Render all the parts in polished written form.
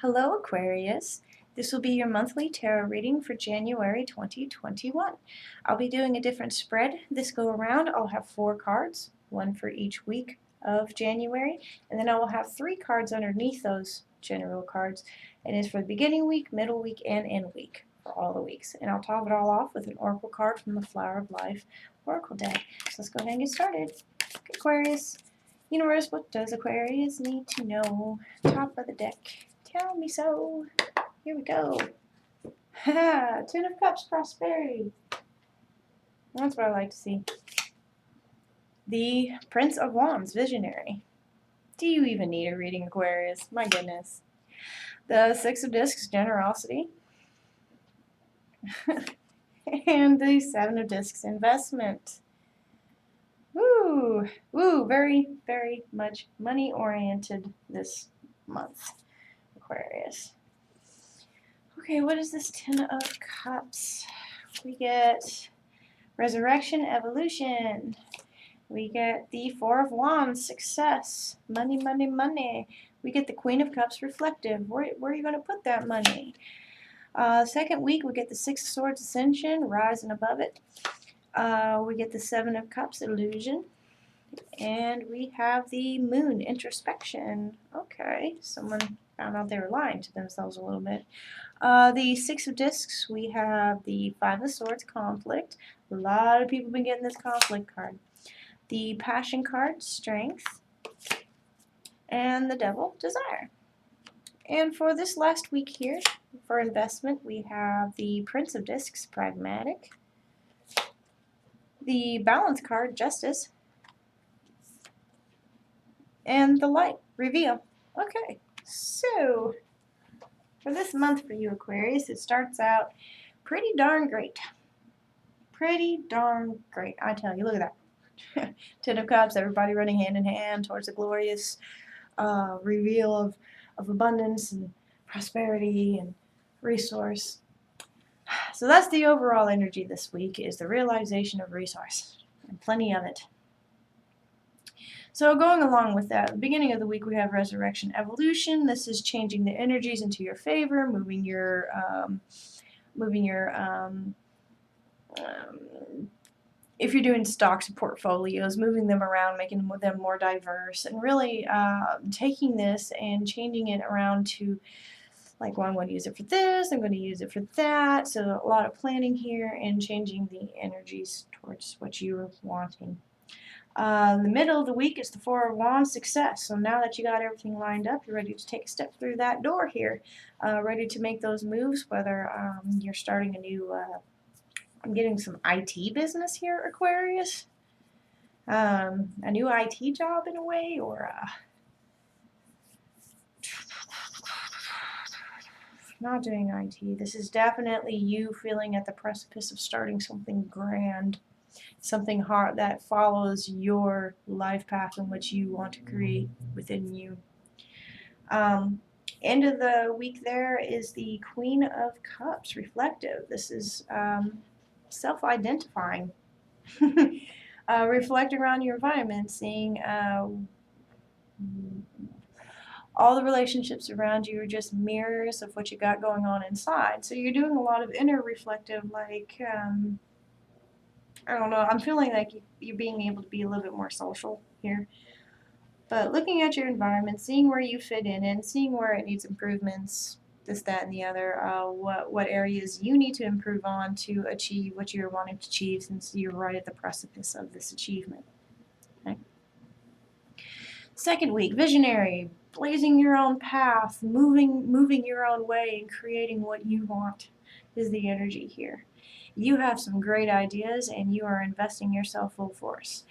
Hello, Aquarius. This will be your monthly tarot reading for January 2021. I'll be doing a different spread this go around. I'll have 4 cards, one for each week of January, and then I will have 3 cards underneath those general cards. And it's for the beginning week, middle week, and end week for all the weeks. And I'll top it all off with an oracle card from the Flower of Life Oracle deck. So let's go ahead and get started. Aquarius. Universe, what does Aquarius need to know? Top of the deck. Tell me so. Here we go. Ha! 10 of Cups, prosperity. That's what I like to see. The Prince of Wands, visionary. Do you even need a reading, Aquarius? My goodness. The Six of Discs, generosity. And the Seven of Discs, investment. Woo! Woo! Very, very much money-oriented this month, Aquarius. Okay, what is this 10 of Cups? We get resurrection, evolution. We get the 4 of Wands, success, money, money, money. We get the Queen of Cups, reflective. Where are you going to put that money? Second week, we get the 6 of Swords, ascension, rising above it. We get the 7 of Cups, illusion. And we have the Moon, introspection. Okay, someone found out they were lying to themselves a little bit. The 6 of Discs, we have the 5 of Swords, conflict. A lot of people have been getting this conflict card. The Passion card, strength. And the Devil, desire. And for this last week here, for investment, we have the Prince of Discs, pragmatic. The Balance card, justice. And the light, reveal. Okay, so for this month for you, Aquarius, it starts out pretty darn great. Pretty darn great, I tell you. Look at that. 10 of Cups, everybody running hand in hand towards a glorious reveal of abundance and prosperity and resource. So that's the overall energy this week, is the realization of resource, and plenty of it. So going along with that, at the beginning of the week we have resurrection, evolution. This is changing the energies into your favor, moving your if you're doing stocks and portfolios, moving them around, making them more diverse, and really taking this and changing it around to, like, well, I'm going to use it for this, I'm going to use it for that. So a lot of planning here and changing the energies towards what you're wanting. The middle of the week is the 4 of Wands, success. So now that you got everything lined up, you're ready to take a step through that door here, ready to make those moves, whether you're starting a new, I'm getting some IT business here, Aquarius, a new IT job in a way, or not doing IT. This is definitely you feeling at the precipice of starting something grand. Something hard that follows your life path in which you want to create within you. End of the week there is the Queen of Cups, reflective. This is self-identifying. Reflecting around your environment, seeing all the relationships around you are just mirrors of what you got going on inside. So you're doing a lot of inner reflective, like I don't know, I'm feeling like you're being able to be a little bit more social here. But looking at your environment, seeing where you fit in and seeing where it needs improvements, this, that, and the other, what areas you need to improve on to achieve what you're wanting to achieve, since you're right at the precipice of this achievement. Okay. Second week, visionary, blazing your own path, moving your own way and creating what you want is the energy here. You have some great ideas and you are investing yourself full force.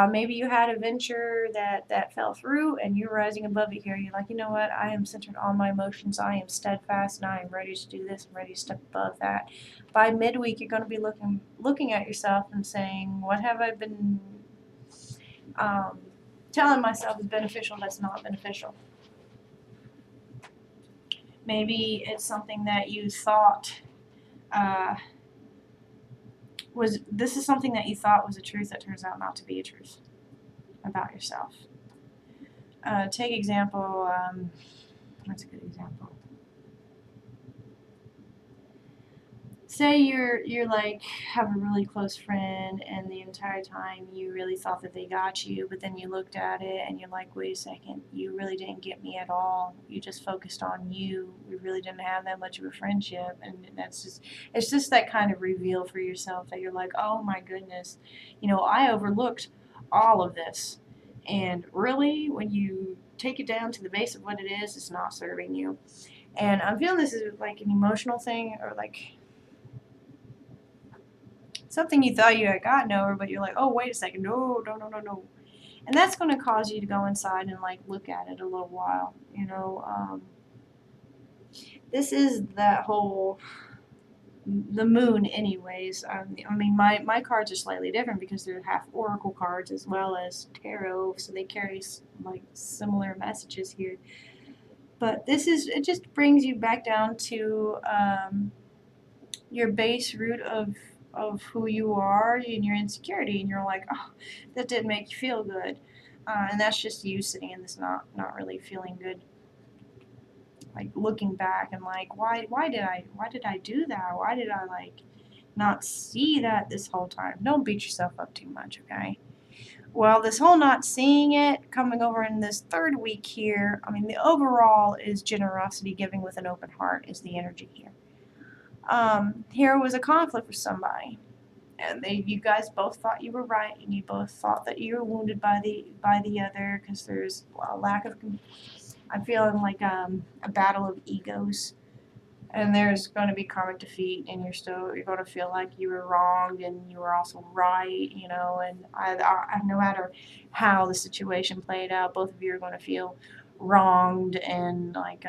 Maybe you had a venture that fell through and you're rising above it here. You're like, you know what, I am centered on my emotions, I am steadfast, and I am ready to do this, I'm ready to step above that. By midweek, you're going to be looking at yourself and saying, what have I been telling myself is beneficial that's not beneficial? Maybe it's something that you thought this is something that you thought was a truth that turns out not to be a truth about yourself. Take example, what's a good example? say you're like have a really close friend and the entire time you really thought that they got you, but then you looked at it and you're like, wait a second, you really didn't get me at all. You just focused on you. We really didn't have that much of a friendship, and it's just that kind of reveal for yourself that you're like, oh my goodness, I overlooked all of this. And really, when you take it down to the base of what it is, it's not serving you. And I'm feeling this is like an emotional thing, or like something you thought you had gotten over, but you're like, oh, wait a second, no, no, no, no, no. And that's going to cause you to go inside and like look at it a little while. This is that whole the moon, anyways. I mean, my cards are slightly different because they're half oracle cards as well as tarot, so they carry like similar messages here. But it just brings you back down to your base root of who you are and your insecurity, and you're like, oh, that didn't make you feel good, and that's just you sitting in this not really feeling good, like looking back and like, why did I do that? Why did I like not see that this whole time? Don't beat yourself up too much, okay? Well, this whole not seeing it coming over in this third week here, I mean, the overall is generosity, giving with an open heart is the energy here. Here was a conflict with somebody, and you guys both thought you were right, and you both thought that you were wounded by the other, because there's a lack of. I'm feeling like a battle of egos, and there's going to be karmic defeat, and you're going to feel like you were wronged and you were also right, and no matter how the situation played out, both of you are going to feel wronged and like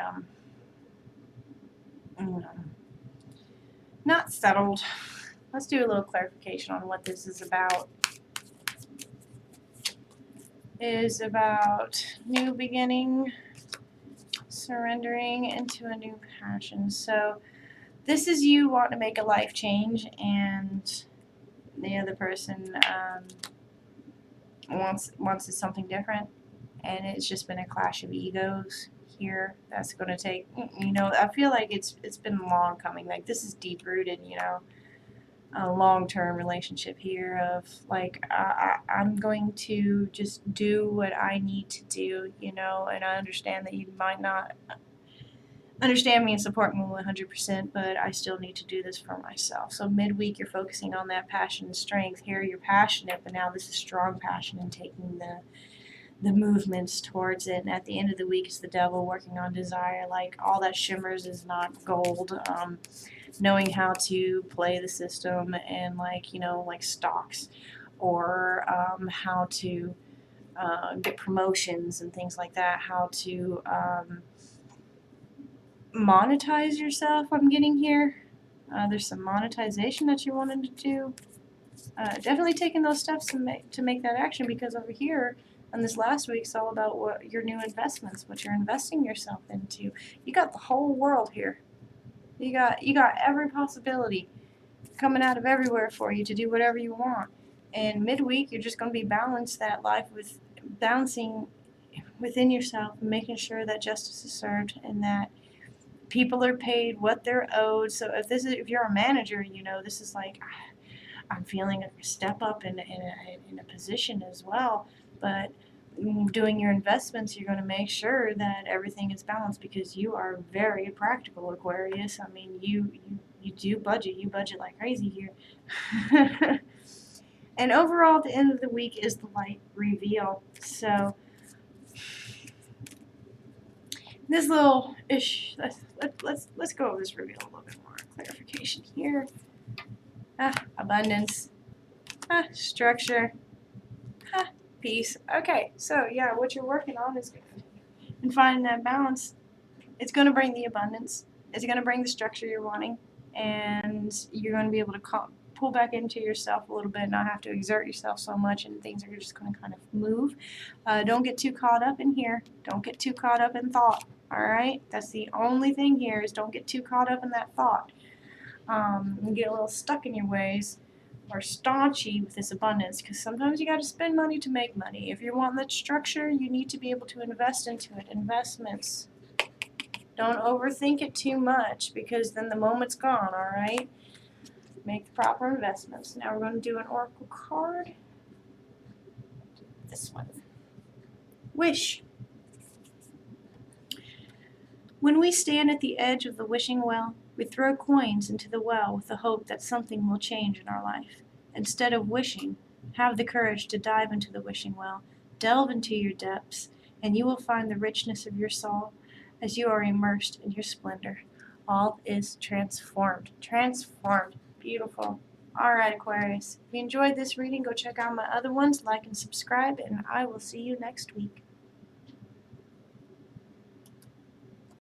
not settled. Let's do a little clarification on what this is about. It is about new beginning, surrendering into a new passion. So this is you wanting to make a life change, and the other person wants something different, and it's just been a clash of egos here. That's going to take, I feel like it's been long coming. Like, this is deep rooted, a long-term relationship here of like, I'm going to just do what I need to do, and I understand that you might not understand me and support me 100%, but I still need to do this for myself. So midweek, you're focusing on that passion and strength. Here, you're passionate, but now this is strong passion and taking the movements towards it. And at the end of the week, it's the devil working on desire. Like, all that shimmers is not gold. Knowing how to play the system and like stocks, or how to get promotions and things like that. How to monetize yourself. I'm getting here. There's some monetization that you wanted to do. Definitely taking those steps to make that action, because over here on this last week it's all about what your new investments, what you're investing yourself into. You got the whole world here. You got every possibility coming out of everywhere for you to do whatever you want. And midweek, you're just going to be balanced that life with balancing within yourself and making sure that justice is served and that people are paid what they're owed. So if you're a manager, this is like, I'm feeling a step up in a position as well. But doing your investments, you're going to make sure that everything is balanced, because you are very practical, Aquarius. I mean, you do budget. You budget like crazy here. And overall, at the end of the week is the light reveal. So this little ish, let's go over this reveal a little bit more. Clarification here. Abundance. Structure. Peace. Okay, so yeah, what you're working on is good. And finding that balance, it's going to bring the abundance. It's going to bring the structure you're wanting, and you're going to be able to pull back into yourself a little bit, not have to exert yourself so much, and things are just going to kind of move. Don't get too caught up in here. Don't get too caught up in thought. All right, that's the only thing here, is don't get too caught up in that thought. And get a little stuck in your ways, or staunchy with this abundance, because sometimes you got to spend money to make money. If you want that structure, you need to be able to invest into it. Investments. Don't overthink it too much, because then the moment's gone, all right? make the proper investments. Now we're going to do an oracle card. This one. Wish. When we stand at the edge of the wishing well, we throw coins into the well with the hope that something will change in our life. Instead of wishing, have the courage to dive into the wishing well, delve into your depths, and you will find the richness of your soul as you are immersed in your splendor. All is transformed. Transformed. Beautiful. All right, Aquarius. If you enjoyed this reading, go check out my other ones, like and subscribe, and I will see you next week.